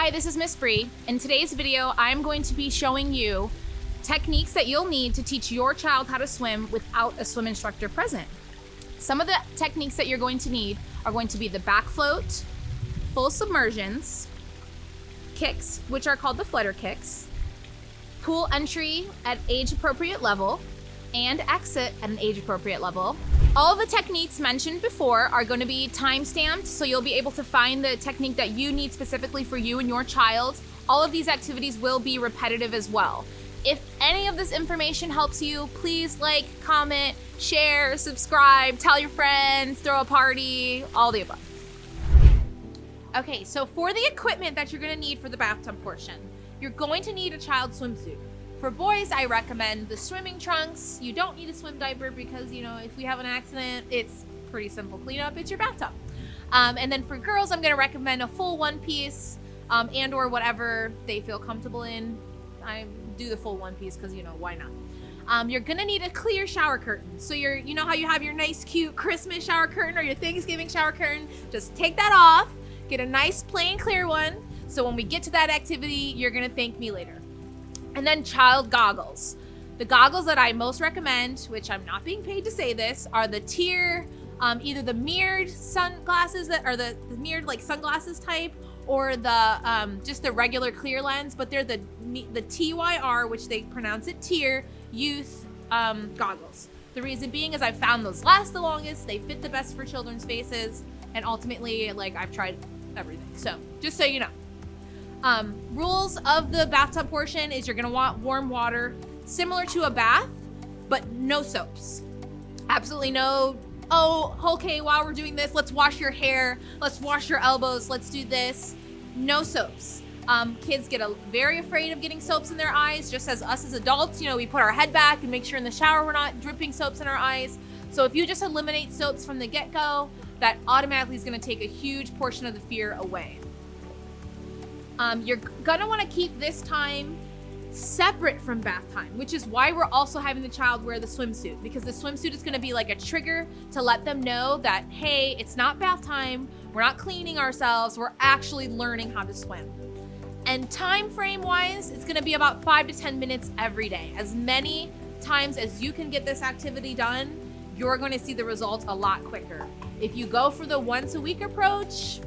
Hi, this is Miss Bree. In today's video, I'm going to be showing you techniques that you'll need to teach your child how to swim without a swim instructor present. Some of the techniques that you're going to need are going to be the back float, full submersions, kicks, which are called the Flutter kicks, pool entry at age-appropriate level, and exit at an age-appropriate level. All of the techniques mentioned before are going to be time-stamped, so you'll be able to find the technique that you need specifically for you and your child. All of these activities will be repetitive as well. If any of this information helps you, please like, comment, share, subscribe, tell your friends, throw a party, all the above. Okay, so for the equipment that you're going to need for the bathtub portion, you're going to need a child swimsuit. For boys, I recommend the swimming trunks. You don't need a swim diaper because, if we have an accident, it's pretty simple cleanup. It's your bathtub. And then for girls, I'm going to recommend a full one piece and or whatever they feel comfortable in. I do the full one piece because, why not? You're going to need a clear shower curtain. So you know how you have your nice, cute Christmas shower curtain or your Thanksgiving shower curtain? Just take that off, get a nice, plain, clear one. So when we get to that activity, you're going to thank me later. And then child goggles. The goggles that I most recommend, which I'm not being paid to say this, are the tier, either the mirrored sunglasses that are the mirrored like sunglasses type, or the just the regular clear lens. But they're the TYR, which they pronounce it tier youth goggles. The reason being is I've found those last the longest. They fit the best for children's faces, and ultimately, I've tried everything. So just so you know. Rules of the bathtub portion is you're gonna want warm water, similar to a bath, but no soaps. Absolutely no, okay, while we're doing this, let's wash your hair, let's wash your elbows, let's do this. No soaps. Kids get very afraid of getting soaps in their eyes, just as us as adults, we put our head back and make sure in the shower we're not dripping soaps in our eyes. So if you just eliminate soaps from the get-go, that automatically is gonna take a huge portion of the fear away. You're gonna wanna keep this time separate from bath time, which is why we're also having the child wear the swimsuit, because the swimsuit is gonna be like a trigger to let them know that, hey, it's not bath time, we're not cleaning ourselves, we're actually learning how to swim. And time frame wise, it's gonna be about 5 to 10 minutes every day. As many times as you can get this activity done, you're gonna see the results a lot quicker. If you go for the once a week approach,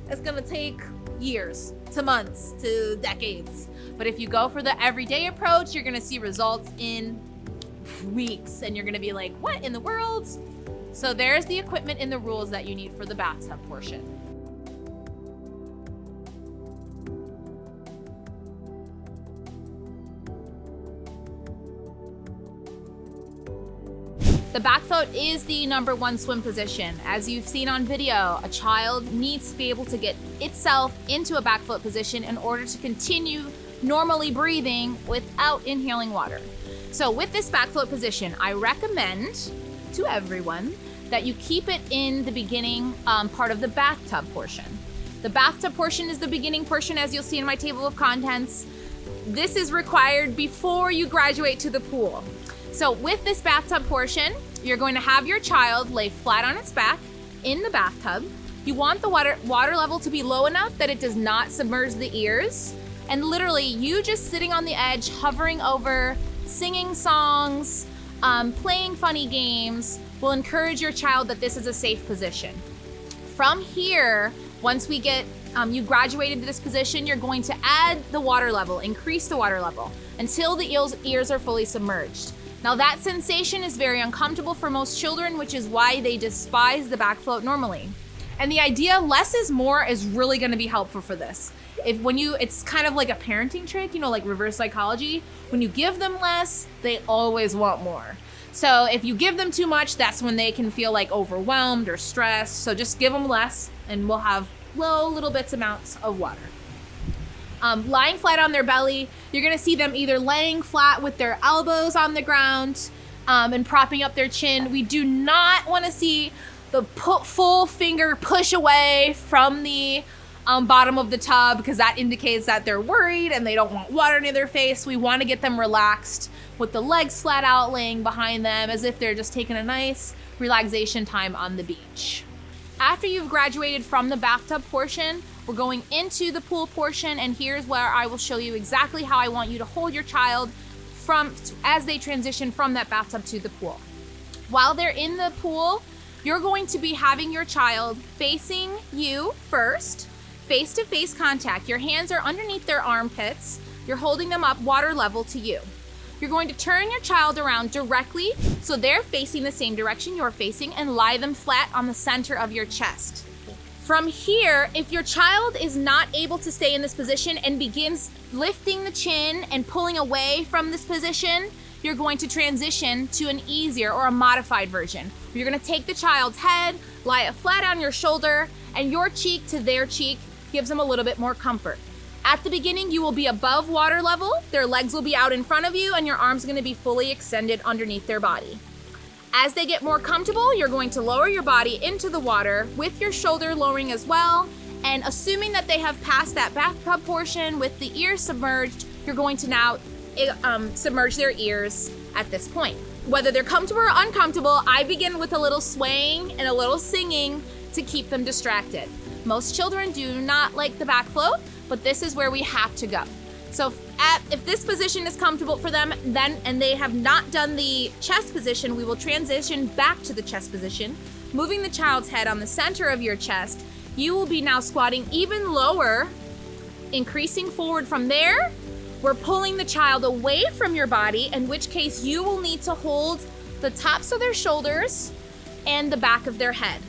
it's gonna take years to months to decades. But if you go for the everyday approach, you're gonna see results in weeks and you're gonna be like, what in the world? So there's the equipment and the rules that you need for the bathtub portion. The back float is the #1 swim position. As you've seen on video, a child needs to be able to get itself into a back float position in order to continue normally breathing without inhaling water. So with this back float position, I recommend to everyone that you keep it in the beginning part of the bathtub portion. The bathtub portion is the beginning portion, as you'll see in my table of contents. This is required before you graduate to the pool. So with this bathtub portion, you're going to have your child lay flat on its back in the bathtub. You want the water level to be low enough that it does not submerge the ears. And literally you just sitting on the edge, hovering over, singing songs, playing funny games will encourage your child that this is a safe position. From here, once we get you graduated to this position, you're going to add the water level, increase the water level until the ears are fully submerged. Now that sensation is very uncomfortable for most children, which is why they despise the back float normally. And the idea less is more is really gonna be helpful for this. It's kind of like a parenting trick, like reverse psychology. When you give them less, they always want more. So if you give them too much, that's when they can feel like overwhelmed or stressed. So just give them less and we'll have low little amounts of water. Lying flat on their belly, you're gonna see them either laying flat with their elbows on the ground and propping up their chin. We do not wanna see the full finger push away from the bottom of the tub, because that indicates that they're worried and they don't want water near their face. We wanna get them relaxed with the legs flat out, laying behind them as if they're just taking a nice relaxation time on the beach. After you've graduated from the bathtub portion, We're going into the pool portion, and here's where I will show you exactly how I want you to hold your child as they transition from that bathtub to the pool. While they're in the pool, you're going to be having your child facing you first, face-to-face contact. Your hands are underneath their armpits. You're holding them up water level to you. You're going to turn your child around directly so they're facing the same direction you're facing, and lie them flat on the center of your chest. From here, if your child is not able to stay in this position and begins lifting the chin and pulling away from this position, you're going to transition to an easier or a modified version. You're gonna take the child's head, lie it flat on your shoulder, and your cheek to their cheek gives them a little bit more comfort. At the beginning, you will be above water level, their legs will be out in front of you, and your arms are gonna be fully extended underneath their body. As they get more comfortable, you're going to lower your body into the water with your shoulder lowering as well. And assuming that they have passed that bathtub portion with the ears submerged, you're going to now submerge their ears at this point. Whether they're comfortable or uncomfortable, I begin with a little swaying and a little singing to keep them distracted. Most children do not like the back float, but this is where we have to go. So if this position is comfortable for them, and they have not done the chest position, we will transition back to the chest position, moving the child's head on the center of your chest. You will be now squatting even lower, increasing forward from there. We're pulling the child away from your body, in which case you will need to hold the tops of their shoulders and the back of their head.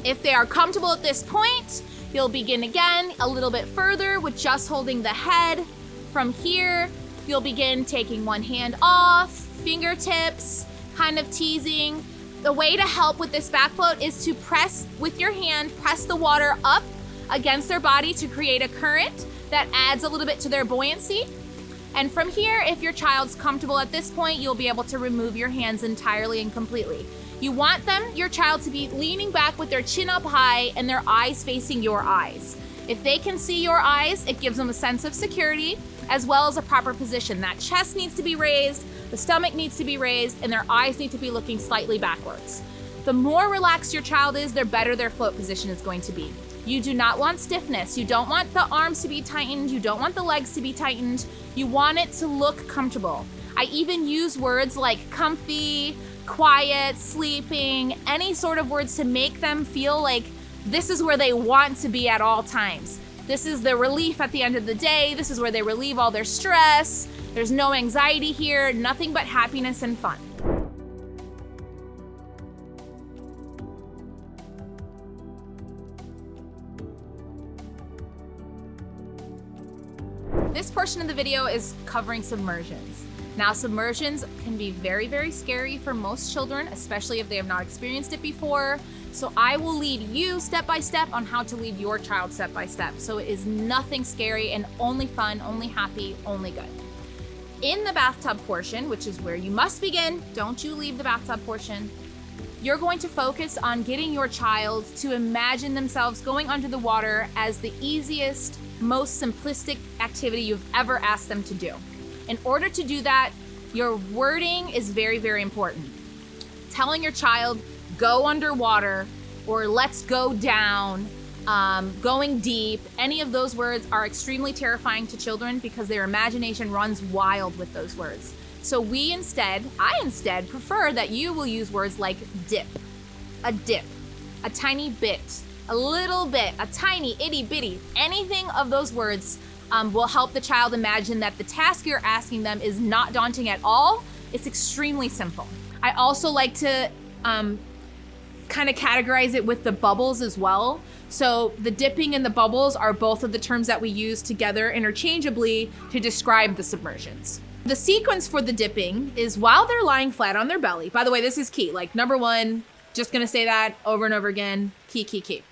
If they are comfortable at this point, you'll begin again a little bit further with just holding the head. From here, you'll begin taking one hand off, fingertips, kind of teasing. The way to help with this back float is to press with your hand, press the water up against their body to create a current that adds a little bit to their buoyancy. And from here, if your child's comfortable at this point, you'll be able to remove your hands entirely and completely. You want your child to be leaning back with their chin up high and their eyes facing your eyes. If they can see your eyes, it gives them a sense of security as well as a proper position. That chest needs to be raised, the stomach needs to be raised, and their eyes need to be looking slightly backwards. The more relaxed your child is, the better their float position is going to be. You do not want stiffness. You don't want the arms to be tightened. You don't want the legs to be tightened. You want it to look comfortable. I even use words like comfy, quiet, sleeping, any sort of words to make them feel like this is where they want to be at all times. This is the relief at the end of the day. This is where they relieve all their stress. There's no anxiety here, nothing but happiness and fun. This portion of the video is covering submersions. Now, submersions can be very, very scary for most children, especially if they have not experienced it before. So I will lead you step by step on how to lead your child step by step. So it is nothing scary and only fun, only happy, only good. In the bathtub portion, which is where you must begin, don't you leave the bathtub portion, you're going to focus on getting your child to imagine themselves going under the water as the easiest, most simplistic activity you've ever asked them to do. In order to do that, your wording is very, very important. Telling your child, go underwater, or let's go down, going deep, any of those words are extremely terrifying to children because their imagination runs wild with those words. So I instead prefer that you will use words like dip, a tiny bit, a little bit, a tiny, itty bitty, anything of those words will help the child imagine that the task you're asking them is not daunting at all. It's extremely simple. I also like to kind of categorize it with the bubbles as well. So the dipping and the bubbles are both of the terms that we use together interchangeably to describe the submersions. The sequence for the dipping is while they're lying flat on their belly. By the way, this is key. Like number one, just gonna say that over and over again, key.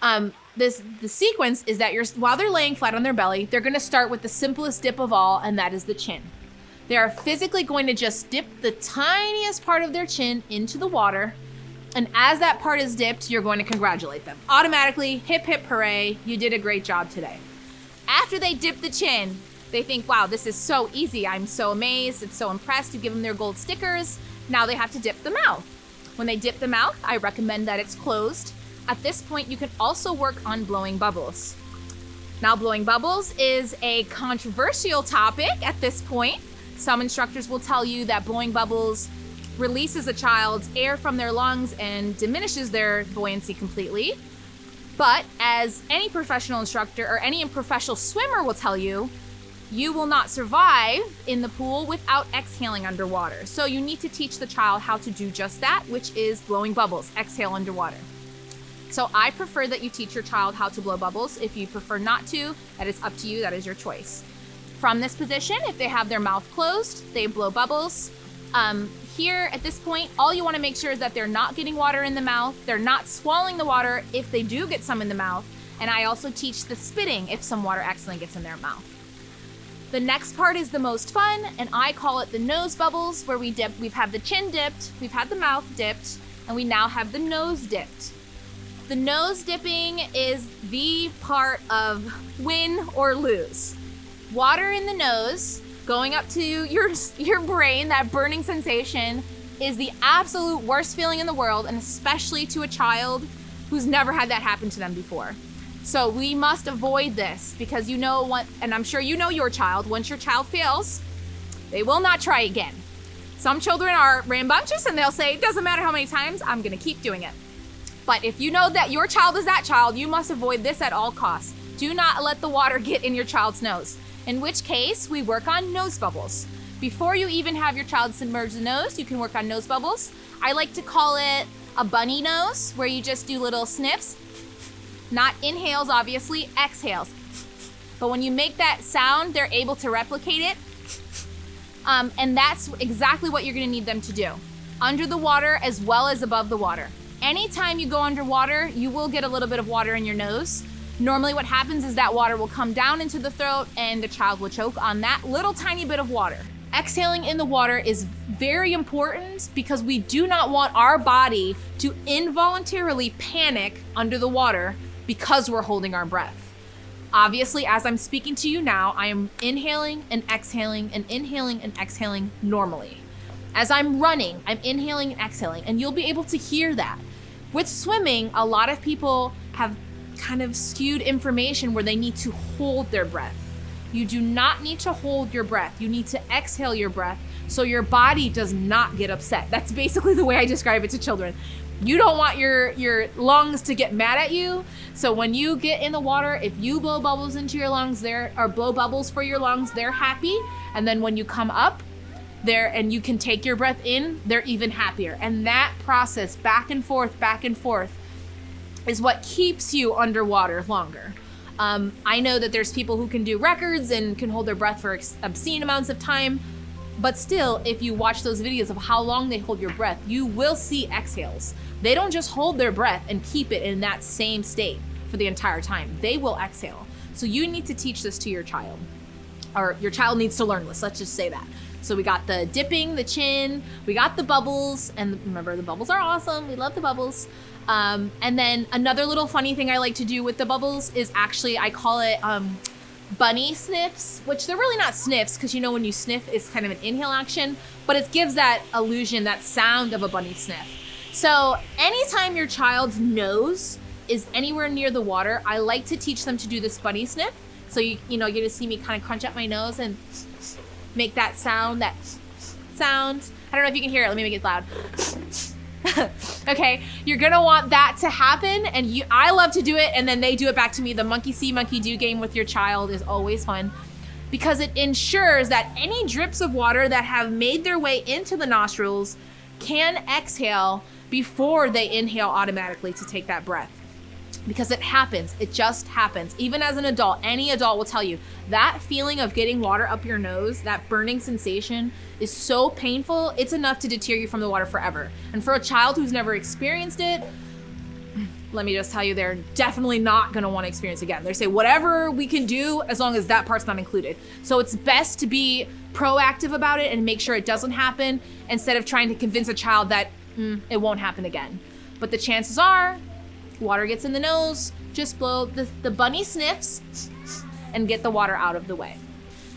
The sequence is that while they're laying flat on their belly, they're gonna start with the simplest dip of all, and that is the chin. They are physically going to just dip the tiniest part of their chin into the water. And as that part is dipped, you're going to congratulate them. Automatically, hip hip hooray, you did a great job today. After they dip the chin, they think, wow, this is so easy. I'm so amazed, it's so impressed. You give them their gold stickers. Now they have to dip the mouth. When they dip the mouth, I recommend that it's closed. At this point, you can also work on blowing bubbles. Now, blowing bubbles is a controversial topic at this point. Some instructors will tell you that blowing bubbles releases a child's air from their lungs and diminishes their buoyancy completely. But as any professional instructor or any professional swimmer will tell you, you will not survive in the pool without exhaling underwater. So you need to teach the child how to do just that, which is blowing bubbles, exhale underwater. So I prefer that you teach your child how to blow bubbles. If you prefer not to, that is up to you, that is your choice. From this position, if they have their mouth closed, they blow bubbles. Here at this point, all you wanna make sure is that they're not getting water in the mouth, they're not swallowing the water if they do get some in the mouth, and I also teach the spitting if some water accidentally gets in their mouth. The next part is the most fun, and I call it the nose bubbles, where we dip. We've had the chin dipped, we've had the mouth dipped, and we now have the nose dipped. The nose dipping is the part of win or lose. Water in the nose, going up to your brain, that burning sensation, is the absolute worst feeling in the world, and especially to a child who's never had that happen to them before. So we must avoid this, because you know what, and I'm sure you know your child, once your child fails, they will not try again. Some children are rambunctious and they'll say, it doesn't matter how many times, I'm gonna keep doing it. But if you know that your child is that child, you must avoid this at all costs. Do not let the water get in your child's nose. In which case, we work on nose bubbles. Before you even have your child submerge the nose, you can work on nose bubbles. I like to call it a bunny nose, where you just do little sniffs. Not inhales, obviously, exhales. But when you make that sound, they're able to replicate it. And that's exactly what you're gonna need them to do. Under the water as well as above the water. Anytime you go underwater, you will get a little bit of water in your nose. Normally what happens is that water will come down into the throat and the child will choke on that little tiny bit of water. Exhaling in the water is very important, because we do not want our body to involuntarily panic under the water because we're holding our breath. Obviously, as I'm speaking to you now, I am inhaling and exhaling and inhaling and exhaling normally. As I'm running, I'm inhaling and exhaling, and you'll be able to hear that. With swimming, a lot of people have kind of skewed information where they need to hold their breath. You do not need to hold your breath. You need to exhale your breath so your body does not get upset. That's basically the way I describe it to children. You don't want your lungs to get mad at you. So when you get in the water, if you blow bubbles into your lungs, blow bubbles for your lungs, they're happy. And then when you come up there and you can take your breath in, they're even happier. And that process back and forth is what keeps you underwater longer. I know that there's people who can do records and can hold their breath for obscene amounts of time, but still, if you watch those videos of how long they hold your breath, you will see exhales. They don't just hold their breath and keep it in that same state for the entire time. They will exhale. So you need to teach this to your child, or your child needs to learn this, let's just say that. So we got the dipping, the chin, we got the bubbles, and remember, the bubbles are awesome, we love the bubbles. And then another little funny thing I like to do with the bubbles is actually, I call it bunny sniffs, which they're really not sniffs, because you know when you sniff, it's kind of an inhale action, but it gives that illusion, that sound of a bunny sniff. So anytime your child's nose is anywhere near the water, I like to teach them to do this bunny sniff. So you know, you're gonna see me kind of crunch up my nose and make that sound, I don't know if you can hear it, let me make it loud. Okay, you're gonna want that to happen, and I love to do it, and then they do it back to me. The monkey see, monkey do game with your child is always fun, because it ensures that any drips of water that have made their way into the nostrils can exhale before they inhale automatically to take that breath. Because it happens, it just happens. Even as an adult, any adult will tell you, that feeling of getting water up your nose, that burning sensation is so painful, it's enough to deter you from the water forever. And for a child who's never experienced it, let me just tell you, they're definitely not gonna wanna experience it again. They say whatever we can do as long as that part's not included. So it's best to be proactive about it and make sure it doesn't happen, instead of trying to convince a child that it won't happen again. But the chances are, water gets in the nose, just blow the bunny sniffs and get the water out of the way.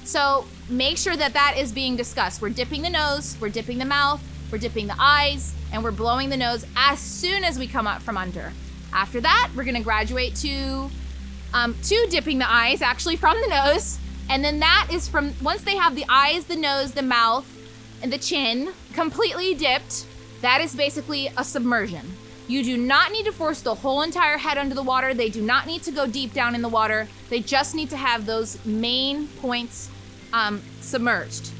So make sure that that is being discussed. We're dipping the nose, we're dipping the mouth, we're dipping the eyes, and we're blowing the nose as soon as we come up from under. After that, we're gonna graduate to dipping the eyes, actually from the nose. And then that is from, once they have the eyes, the nose, the mouth, and the chin completely dipped, that is basically a submersion. You do not need to force the whole entire head under the water. They do not need to go deep down in the water. They just need to have those main points submerged.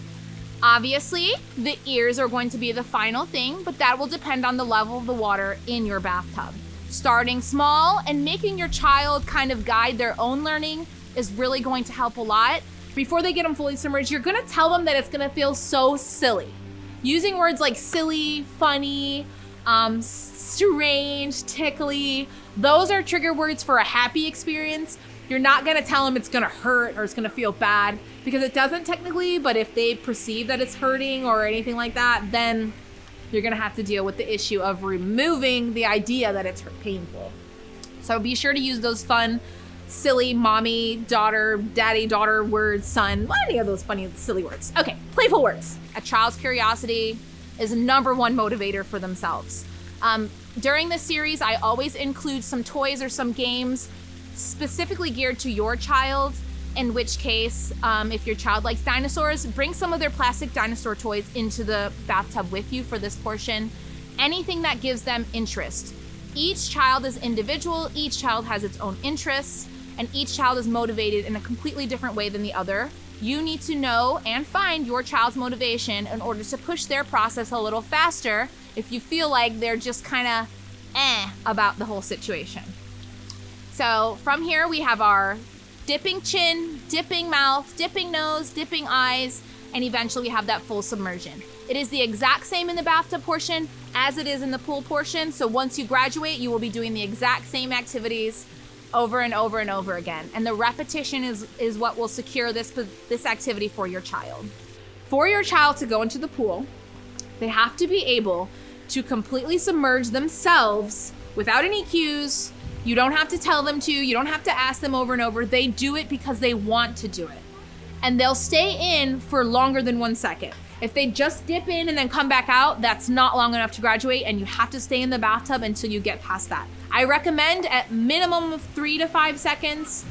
Obviously, the ears are going to be the final thing, but that will depend on the level of the water in your bathtub. Starting small and making your child kind of guide their own learning is really going to help a lot. Before they get them fully submerged, you're gonna tell them that it's gonna feel so silly. Using words like silly, funny, strange, tickly, those are trigger words for a happy experience. You're not gonna tell them it's gonna hurt or it's gonna feel bad, because it doesn't technically, but if they perceive that it's hurting or anything like that, then you're gonna have to deal with the issue of removing the idea that it's painful. So be sure to use those fun, silly mommy, daughter, daddy, daughter words, son, any of those funny, silly words. Okay, playful words. A child's curiosity is number one motivator for themselves. During this series, I always include some toys or some games specifically geared to your child, in which case, if your child likes dinosaurs, bring some of their plastic dinosaur toys into the bathtub with you for this portion. Anything that gives them interest. Each child is individual, each child has its own interests, and each child is motivated in a completely different way than the other. You need to know and find your child's motivation in order to push their process a little faster if you feel like they're just kind of about the whole situation. So from here we have our dipping chin, dipping mouth, dipping nose, dipping eyes, and eventually we have that full submersion. It is the exact same in the bathtub portion as it is in the pool portion. So once you graduate, you will be doing the exact same activities over and over and over again. And the repetition is what will secure this activity for your child. For your child to go into the pool, they have to be able to completely submerge themselves without any cues. You don't have to tell them to, you don't have to ask them over and over. They do it because they want to do it. And they'll stay in for longer than 1 second. If they just dip in and then come back out, that's not long enough to graduate, and you have to stay in the bathtub until you get past that. I recommend at minimum of 3 to 5 seconds.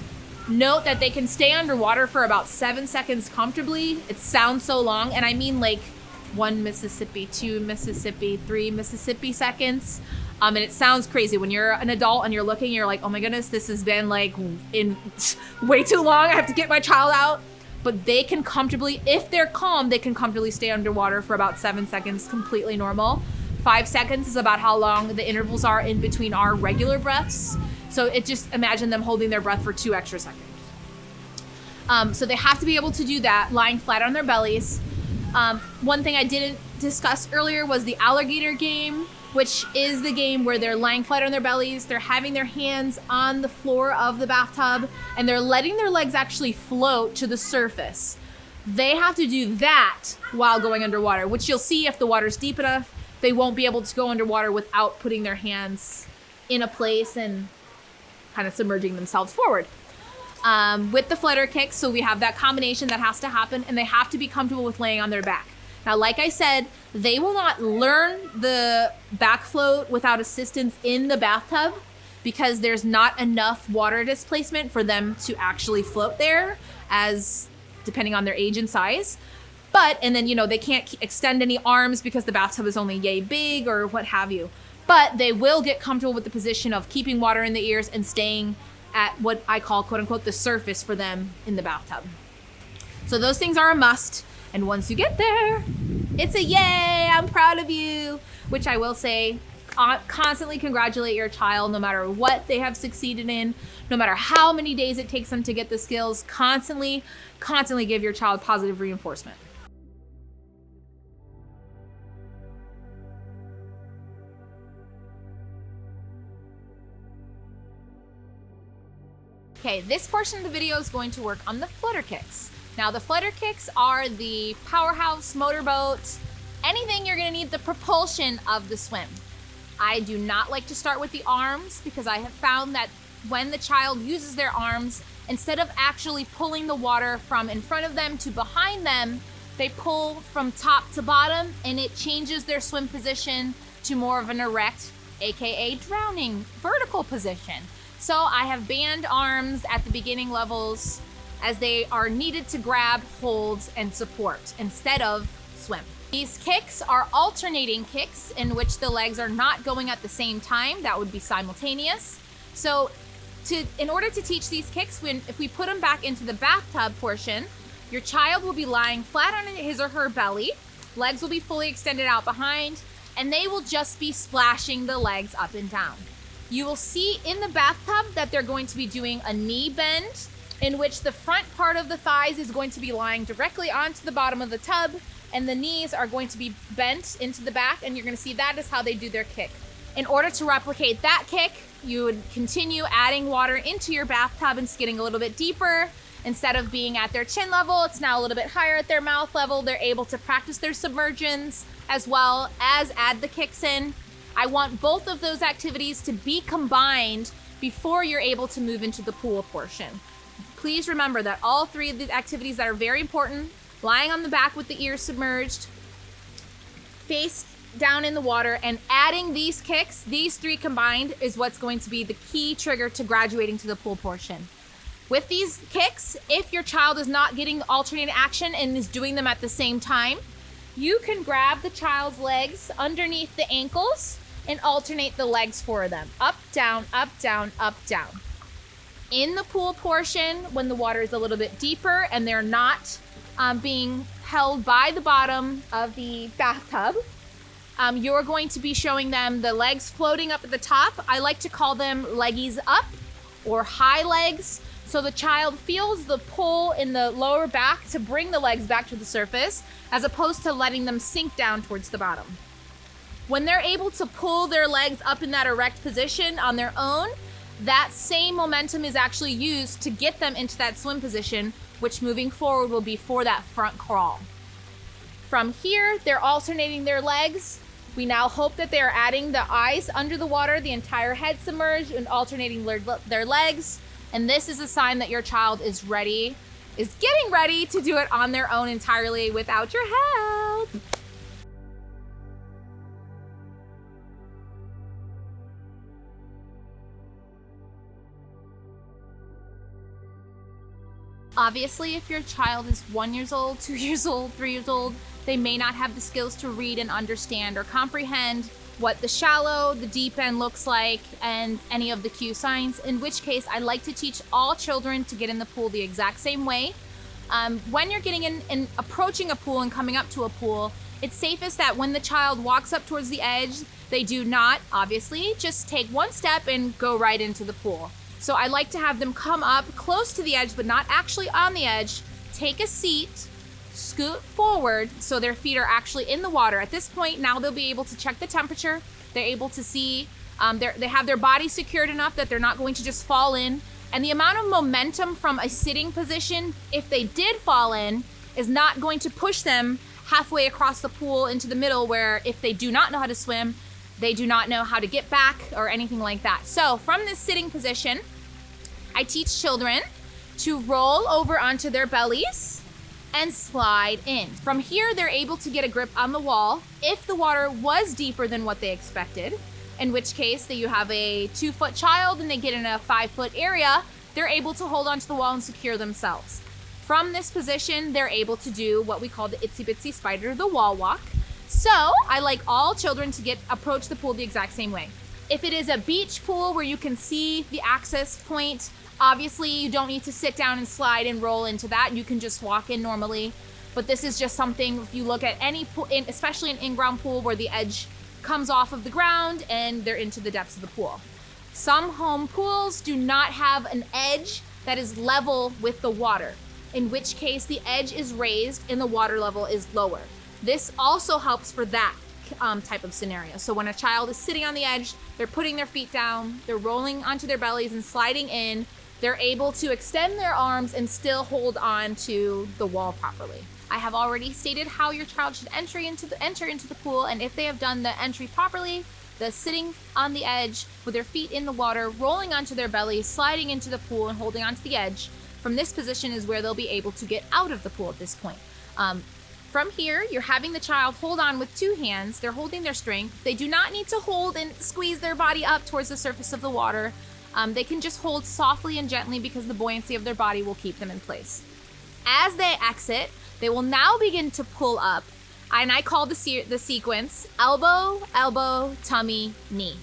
Note that they can stay underwater for about 7 seconds comfortably. It sounds so long, and I mean like 1 Mississippi, 2 Mississippi, 3 Mississippi seconds. And it sounds crazy when you're an adult and you're looking, you're like, oh my goodness, this has been like in way too long. I have to get my child out. But they can comfortably, if they're calm, they can comfortably stay underwater for about 7 seconds, completely normal. 5 seconds is about how long the intervals are in between our regular breaths. So just imagine them holding their breath for 2 extra seconds. So they have to be able to do that, lying flat on their bellies. One thing I didn't discuss earlier was the alligator game, which is the game where they're lying flat on their bellies, they're having their hands on the floor of the bathtub, and they're letting their legs actually float to the surface. They have to do that while going underwater, which you'll see if the water's deep enough, they won't be able to go underwater without putting their hands in a place and kind of submerging themselves forward. With the flutter kicks, so we have that combination that has to happen, and they have to be comfortable with laying on their back. Now, like I said, they will not learn the back float without assistance in the bathtub because there's not enough water displacement for them to actually float there, as depending on their age and size. And then, they can't extend any arms because the bathtub is only yay big or what have you. But they will get comfortable with the position of keeping water in the ears and staying at what I call, quote unquote, the surface for them in the bathtub. So those things are a must. And once you get there, it's a yay, I'm proud of you, which I will say, constantly congratulate your child no matter what they have succeeded in, no matter how many days it takes them to get the skills, constantly give your child positive reinforcement. Okay, this portion of the video is going to work on the flutter kicks. Now, the flutter kicks are the powerhouse, motorboat, anything you're gonna need the propulsion of the swim. I do not like to start with the arms because I have found that when the child uses their arms, instead of actually pulling the water from in front of them to behind them, they pull from top to bottom and it changes their swim position to more of an erect aka drowning, vertical position. So I have band arms at the beginning levels as they are needed to grab, hold, and support instead of swim. These kicks are alternating kicks in which the legs are not going at the same time. That would be simultaneous. So in order to teach these kicks, if we put them back into the bathtub portion, your child will be lying flat on his or her belly, legs will be fully extended out behind, and they will just be splashing the legs up and down. You will see in the bathtub that they're going to be doing a knee bend, in which the front part of the thighs is going to be lying directly onto the bottom of the tub, and the knees are going to be bent into the back, and you're going to see that is how they do their kick. In order to replicate that kick, you would continue adding water into your bathtub and skidding a little bit deeper. Instead of being at their chin level, it's now a little bit higher at their mouth level. They're able to practice their submersions as well as add the kicks in. I want both of those activities to be combined before you're able to move into the pool portion. Please remember that all three of the activities that are very important, lying on the back with the ears submerged, face down in the water, and adding these kicks, these three combined is what's going to be the key trigger to graduating to the pool portion. With these kicks, if your child is not getting alternating action and is doing them at the same time, you can grab the child's legs underneath the ankles and alternate the legs for them. Up, down, up, down, up, down. In the pool portion, when the water is a little bit deeper and they're not being held by the bottom of the bathtub, you're going to be showing them the legs floating up at the top. I like to call them leggies up or high legs. So the child feels the pull in the lower back to bring the legs back to the surface, as opposed to letting them sink down towards the bottom. When they're able to pull their legs up in that erect position on their own, that same momentum is actually used to get them into that swim position, which moving forward will be for that front crawl. From here, they're alternating their legs. We now hope that they are adding the eyes under the water, the entire head submerged, and alternating their legs. And this is a sign that your child is getting ready to do it on their own entirely without your help. Obviously, if your child is 1 year old, 2 years old, 3 years old, they may not have the skills to read and understand or comprehend what the shallow, the deep end looks like, and any of the cue signs, in which case I like to teach all children to get in the pool the exact same way. When you're getting in and approaching a pool and coming up to a pool, it's safest that when the child walks up towards the edge, they do not, obviously, just take one step and go right into the pool. So I like to have them come up close to the edge, but not actually on the edge, take a seat, scoot forward so their feet are actually in the water. At this point, now they'll be able to check the temperature. They're able to see, they have their body secured enough that they're not going to just fall in. And the amount of momentum from a sitting position, if they did fall in, is not going to push them halfway across the pool into the middle, where if they do not know how to swim, they do not know how to get back or anything like that. So from this sitting position, I teach children to roll over onto their bellies and slide in. From here, they're able to get a grip on the wall if the water was deeper than what they expected, in which case that you have a 2-foot child and they get in a 5-foot area, they're able to hold onto the wall and secure themselves. From this position, they're able to do what we call the itsy bitsy spider, the wall walk. So I like all children to approach the pool the exact same way. If it is a beach pool where you can see the access point, obviously you don't need to sit down and slide and roll into that. You can just walk in normally. But this is just something, if you look at any pool, especially an in-ground pool where the edge comes off of the ground and they're into the depths of the pool. Some home pools do not have an edge that is level with the water, in which case the edge is raised and the water level is lower. This also helps for that type of scenario. So when a child is sitting on the edge, they're putting their feet down, they're rolling onto their bellies and sliding in, they're able to extend their arms and still hold on to the wall properly. I have already stated how your child should enter into the pool, and if they have done the entry properly, the sitting on the edge with their feet in the water, rolling onto their bellies, sliding into the pool and holding onto the edge, from this position is where they'll be able to get out of the pool at this point. From here, you're having the child hold on with 2 hands. They're holding their strength. They do not need to hold and squeeze their body up towards the surface of the water. They can just hold softly and gently because the buoyancy of their body will keep them in place. As they exit, they will now begin to pull up, and I call the sequence elbow, elbow, tummy, knee,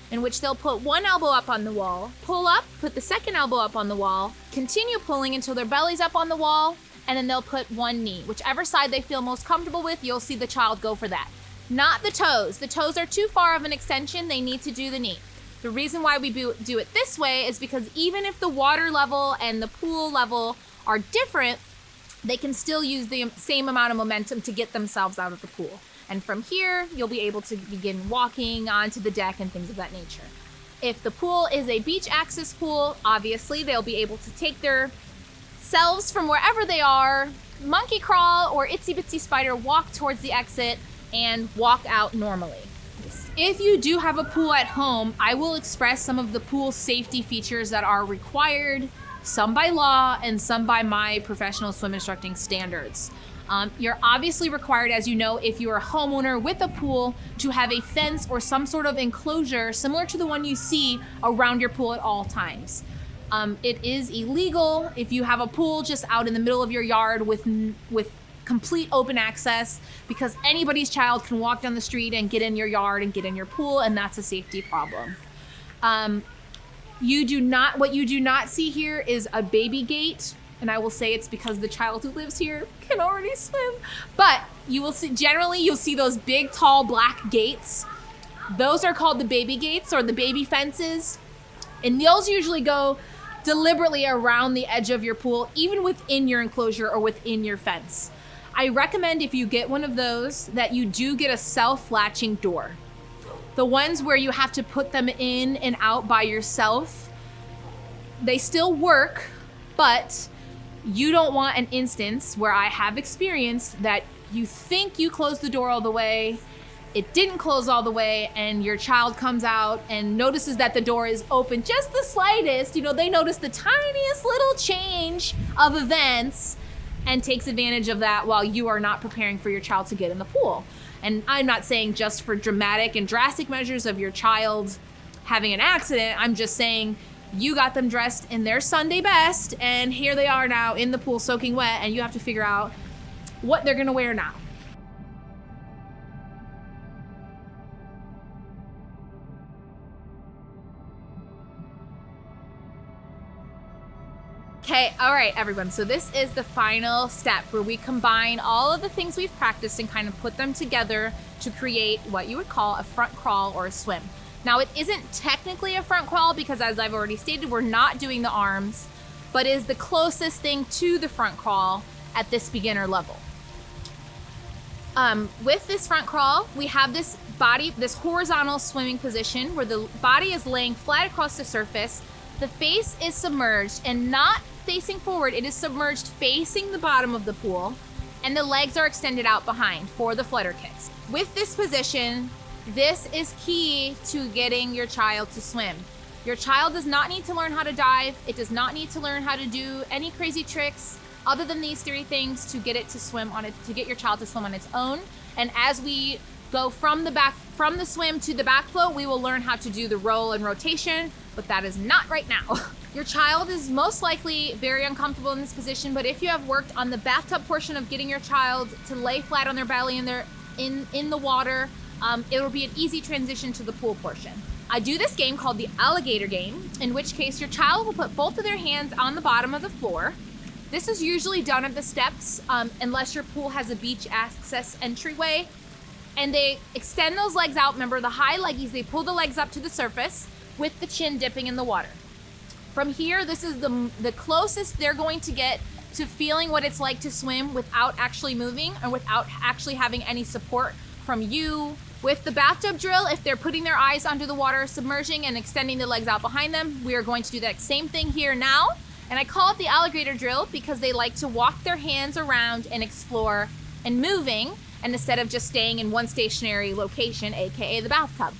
in which they'll put one elbow up on the wall, pull up, put the second elbow up on the wall, continue pulling until their belly's up on the wall, and then they'll put one knee. Whichever side they feel most comfortable with, you'll see the child go for that. Not the toes. The toes are too far of an extension. They need to do the knee. The reason why we do it this way is because even if the water level and the pool level are different, they can still use the same amount of momentum to get themselves out of the pool. And from here, you'll be able to begin walking onto the deck and things of that nature. If the pool is a beach access pool, obviously they'll be able to take their selves from wherever they are, monkey crawl or itsy bitsy spider walk towards the exit and walk out normally. If you do have a pool at home, I will express some of the pool safety features that are required, some by law and some by my professional swim instructing standards. You're obviously required, as you know, if you're a homeowner with a pool, to have a fence or some sort of enclosure similar to the one you see around your pool at all times. It is illegal if you have a pool just out in the middle of your yard with complete open access, because anybody's child can walk down the street and get in your yard and get in your pool, and that's a safety problem. What you do not see here is a baby gate, and I will say it's because the child who lives here can already swim. But you will see, generally you'll see those big, tall, black gates. Those are called the baby gates or the baby fences, and those usually go deliberately around the edge of your pool, even within your enclosure or within your fence. I recommend if you get one of those that you do get a self-latching door. The ones where you have to put them in and out by yourself, they still work, but you don't want an instance where I have experienced that you think you closed the door all the way, it didn't close all the way, and your child comes out and notices that the door is open just the slightest. They notice the tiniest little change of events and takes advantage of that while you are not preparing for your child to get in the pool. And I'm not saying just for dramatic and drastic measures of your child having an accident. I'm just saying you got them dressed in their Sunday best, and here they are now in the pool soaking wet, and you have to figure out what they're gonna wear now. Okay, all right, everyone. So this is the final step where we combine all of the things we've practiced and kind of put them together to create what you would call a front crawl or a swim. Now, it isn't technically a front crawl because, as I've already stated, we're not doing the arms, but is the closest thing to the front crawl at this beginner level. With this front crawl, we have this horizontal swimming position where the body is laying flat across the surface. The face is submerged and not facing forward. It is submerged facing the bottom of the pool, and the legs are extended out behind for the flutter kicks. With this position, this is key to getting your child to swim. Your child does not need to learn how to dive. It does not need to learn how to do any crazy tricks other than these 3 things to get it to swim on it, to get your child to swim on its own. And as we go from the swim to the back float, we will learn how to do the roll and rotation, but that is not right now. Your child is most likely very uncomfortable in this position, but if you have worked on the bathtub portion of getting your child to lay flat on their belly in the water, it will be an easy transition to the pool portion. I do this game called the alligator game, in which case your child will put both of their hands on the bottom of the floor. This is usually done at the steps, unless your pool has a beach access entryway. And they extend those legs out. Remember the high leggies, they pull the legs up to the surface with the chin dipping in the water. From here, this is the closest they're going to get to feeling what it's like to swim without actually moving or without actually having any support from you. With the bathtub drill, if they're putting their eyes under the water, submerging and extending the legs out behind them, we are going to do that same thing here now. And I call it the alligator drill because they like to walk their hands around and explore and moving, and instead of just staying in one stationary location, aka the bathtub.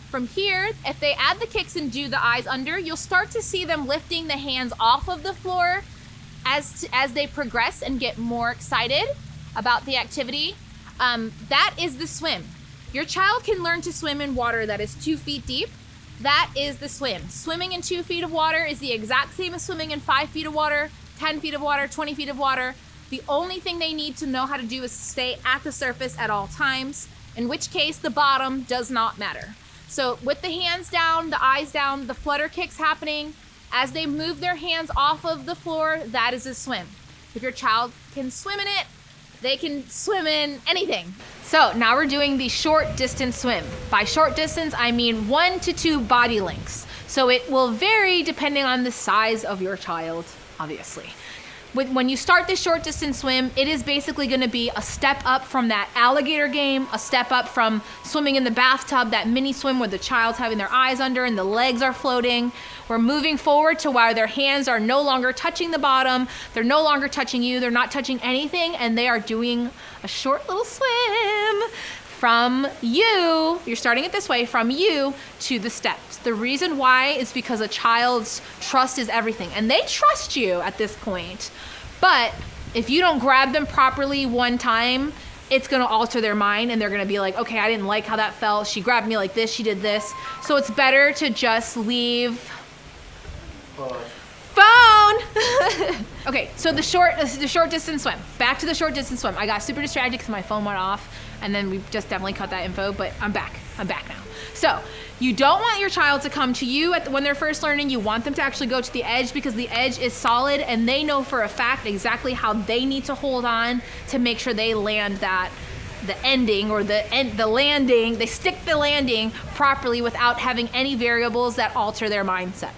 From here, if they add the kicks and do the eyes under, you'll start to see them lifting the hands off of the floor as they progress and get more excited about the activity, that is the swim. Your child can learn to swim in water that is 2 feet deep. That is the swim. Swimming in 2 feet of water is the exact same as swimming in 5 feet of water, 10 feet of water, 20 feet of water. The only thing they need to know how to do is stay at the surface at all times, in which case the bottom does not matter. So with the hands down, the eyes down, the flutter kicks happening, as they move their hands off of the floor, that is a swim. If your child can swim in it, they can swim in anything. So now we're doing the short distance swim. By short distance, I mean 1 to 2 body lengths. So it will vary depending on the size of your child, obviously. When you start this short distance swim, it is basically gonna be a step up from that alligator game, a step up from swimming in the bathtub, that mini swim where the child's having their eyes under and the legs are floating. We're moving forward to where their hands are no longer touching the bottom, they're no longer touching you, they're not touching anything, and they are doing a short little swim from you. You're starting it this way, from you to the steps. The reason why is because a child's trust is everything, and they trust you at this point. But if you don't grab them properly one time, it's gonna alter their mind, and they're gonna be like, okay, I didn't like how that felt. She grabbed me like this, she did this. So it's better to just leave phone. Okay, so the short distance swim. Back to the short distance swim. I got super distracted because my phone went off, and then we just definitely cut that info, but I'm back now. So you don't want your child to come to you when they're first learning. You want them to actually go to the edge, because the edge is solid and they know for a fact exactly how they need to hold on to make sure they land the ending or the landing, they stick the landing properly without having any variables that alter their mindset.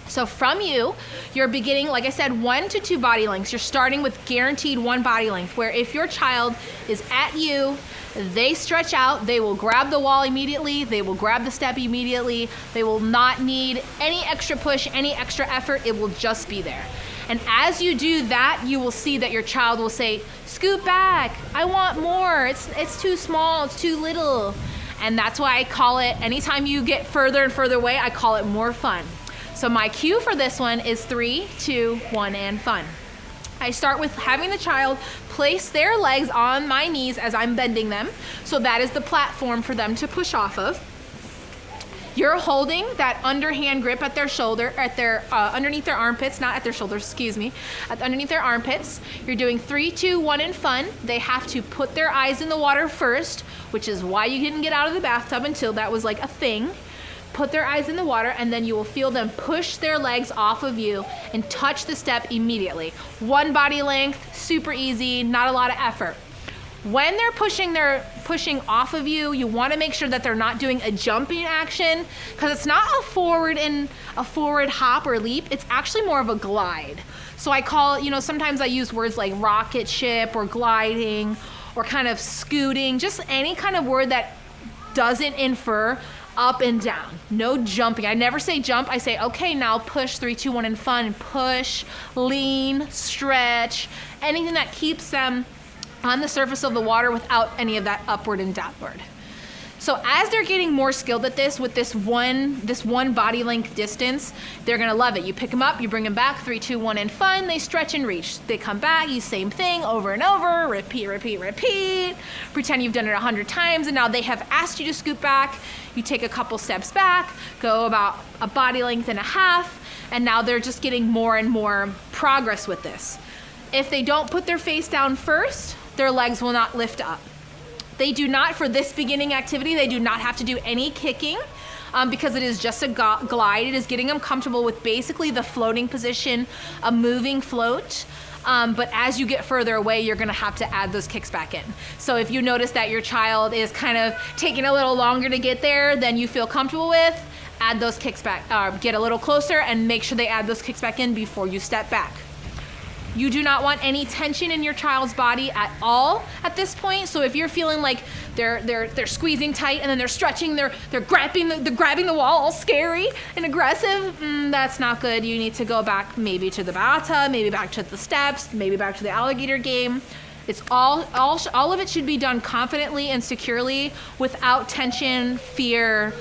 So from you're beginning, like I said, 1 to 2 body lengths. You're starting with guaranteed 1 body length, where if your child is at you, they stretch out, they will grab the wall immediately, they will grab the step immediately, they will not need any extra push, any extra effort, it will just be there. And as you do that, you will see that your child will say, scoot back, I want more, it's too small, it's too little. And that's why I call it, anytime you get further and further away, I call it more fun. So my cue for this one is 3, 2, 1, and fun. I start with having the child place their legs on my knees as I'm bending them. So that is the platform for them to push off of. You're holding that underhand grip at their shoulder, underneath their armpits, not at their shoulders, excuse me, underneath their armpits. You're doing 3, 2, 1, and fun. They have to put their eyes in the water first, which is why you didn't get out of the bathtub until that was like a thing. Put their eyes in the water, and then you will feel them push their legs off of you and touch the step immediately. 1 body length, super easy, not a lot of effort. When they're pushing off of you, you want to make sure that they're not doing a jumping action, because it's not a forward hop or leap, it's actually more of a glide. So I call, sometimes I use words like rocket ship or gliding or kind of scooting, just any kind of word that doesn't infer up and down. No jumping. I never say jump. I say, okay, now push, 3, 2, 1, and fun. Push, lean, stretch, anything that keeps them on the surface of the water without any of that upward and downward. So as they're getting more skilled at this, with this one body length distance, they're gonna love it. You pick them up, you bring them back, 3, 2, 1, and fun. They stretch and reach. They come back, you same thing over and over, repeat, repeat, repeat. Pretend you've done it 100 times, and now they have asked you to scoot back. You take a couple steps back, go about a body length and a half, and now they're just getting more and more progress with this. If they don't put their face down first, their legs will not lift up. They do not, for this beginning activity, they do not have to do any kicking because it is just a glide. It is getting them comfortable with basically the floating position, a moving float. But as you get further away, you're gonna have to add those kicks back in. So if you notice that your child is kind of taking a little longer to get there than you feel comfortable with, add those kicks back, get a little closer and make sure they add those kicks back in before you step back. You do not want any tension in your child's body at all at this point. So if you're feeling like they're squeezing tight and then they're stretching, they're grabbing the wall, all scary and aggressive, that's not good. You need to go back maybe to the bathtub, maybe back to the steps, maybe back to the alligator game. It's all of it should be done confidently and securely without tension, fear,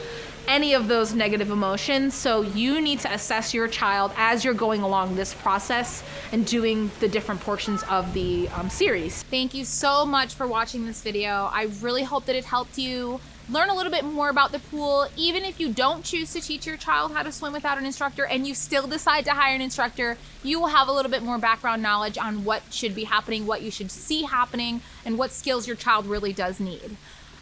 any of those negative emotions. So you need to assess your child as you're going along this process and doing the different portions of the series. Thank you so much for watching this video. I really hope that it helped you learn a little bit more about the pool. Even if you don't choose to teach your child how to swim without an instructor and you still decide to hire an instructor, you will have a little bit more background knowledge on what should be happening, what you should see happening, and what skills your child really does need.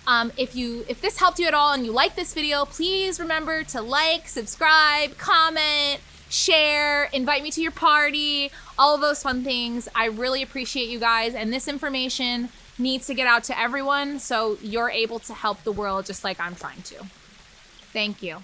If this helped you at all and you like this video, please remember to like, subscribe, comment, share, invite me to your party, all of those fun things. I really appreciate you guys, and this information needs to get out to everyone so you're able to help the world just like I'm trying to. Thank you.